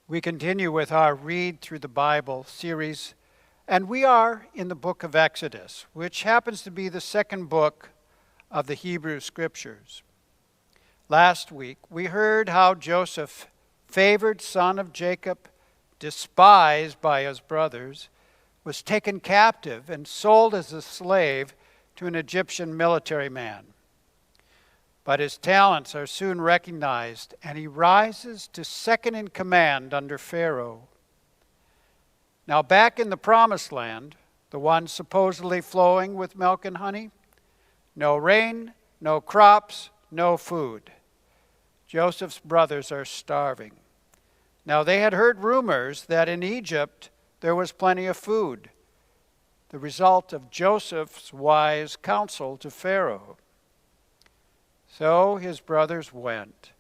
We continue with our Read Through the Bible series, and we are in the book of Exodus, which happens to be the second book of the Hebrew Scriptures. Last week, we heard how Joseph, favored son of Jacob, despised by his brothers, was taken captive and sold as a slave to an Egyptian military man. But his talents are soon recognized, and he rises to second in command under Pharaoh. Now, back in the Promised Land, the one supposedly flowing with milk and honey, no rain, no crops, no food. Joseph's brothers are starving. Now, they had heard rumors that in Egypt there was plenty of food, the result of Joseph's wise counsel to Pharaoh. So his brothers went,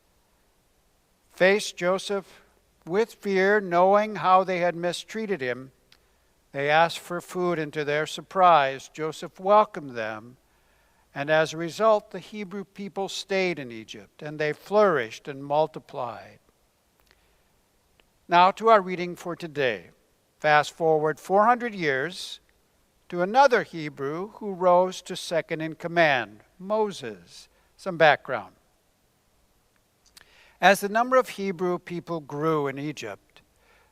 faced Joseph with fear, knowing how they had mistreated him. They asked for food, and to their surprise, Joseph welcomed them. And as a result, the Hebrew people stayed in Egypt, and they flourished and multiplied. Now to our reading for today. Fast forward 400 years to another Hebrew who rose to second in command, Moses. Some background. As the number of Hebrew people grew in Egypt,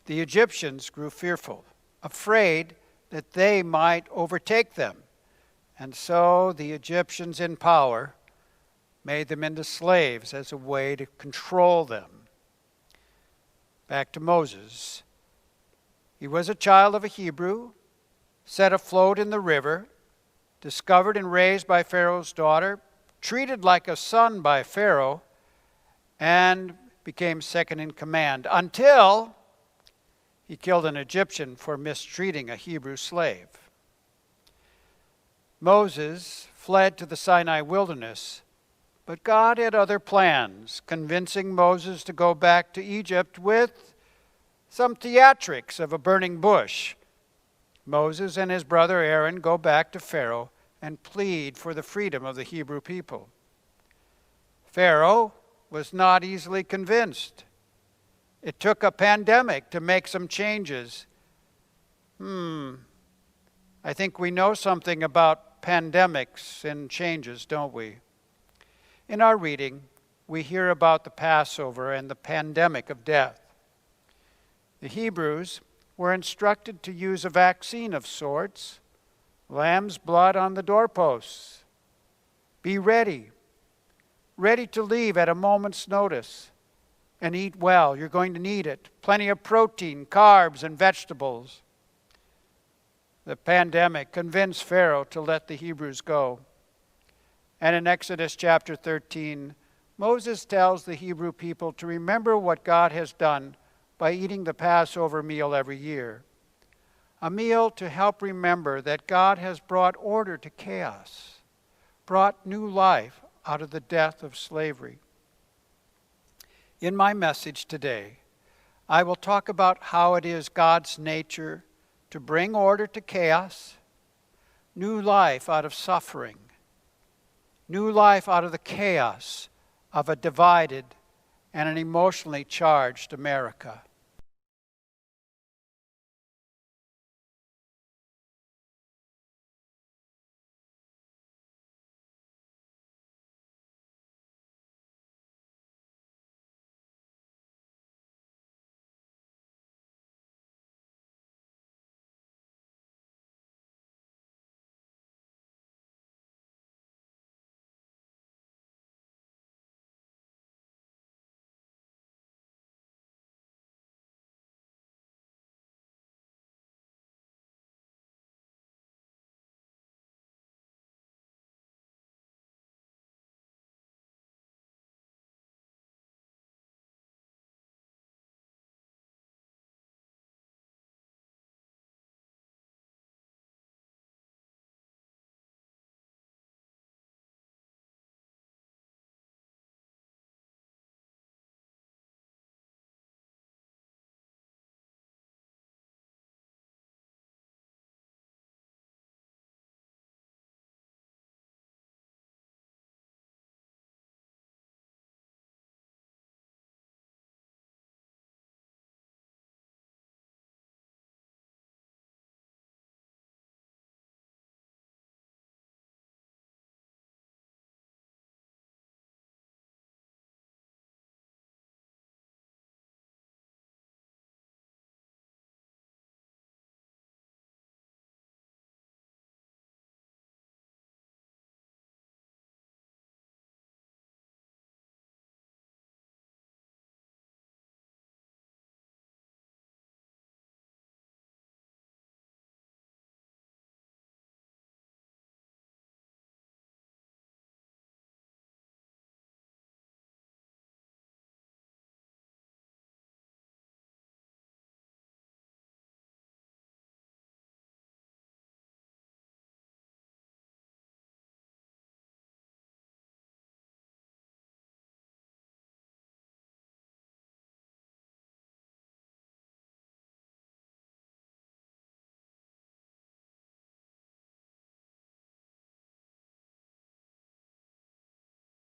the Egyptians grew fearful, afraid that they might overtake them. And so the Egyptians in power made them into slaves as a way to control them. Back to Moses. He was a child of a Hebrew, set afloat in the river, discovered and raised by Pharaoh's daughter, treated like a son by Pharaoh, and became second in command until he killed an Egyptian for mistreating a Hebrew slave. Moses fled to the Sinai wilderness, but God had other plans, convincing Moses to go back to Egypt with some theatrics of a burning bush. Moses and his brother Aaron go back to Pharaoh and plead for the freedom of the Hebrew people. Pharaoh was not easily convinced. It took a pandemic to make some changes. I think we know something about pandemics and changes, don't we? In our reading, we hear about the Passover and the pandemic of death. The Hebrews were instructed to use a vaccine of sorts, lamb's blood on the doorposts. Be ready to leave at a moment's notice, and eat well. You're going to need it. Plenty of protein, carbs, and vegetables. The pandemic convinced Pharaoh to let the Hebrews go. And in Exodus chapter 13, Moses tells the Hebrew people to remember what God has done by eating the Passover meal every year. A meal to help remember that God has brought order to chaos, brought new life out of the death of slavery. In my message today, I will talk about how it is God's nature to bring order to chaos, new life out of suffering, new life out of the chaos of a divided and an emotionally charged America.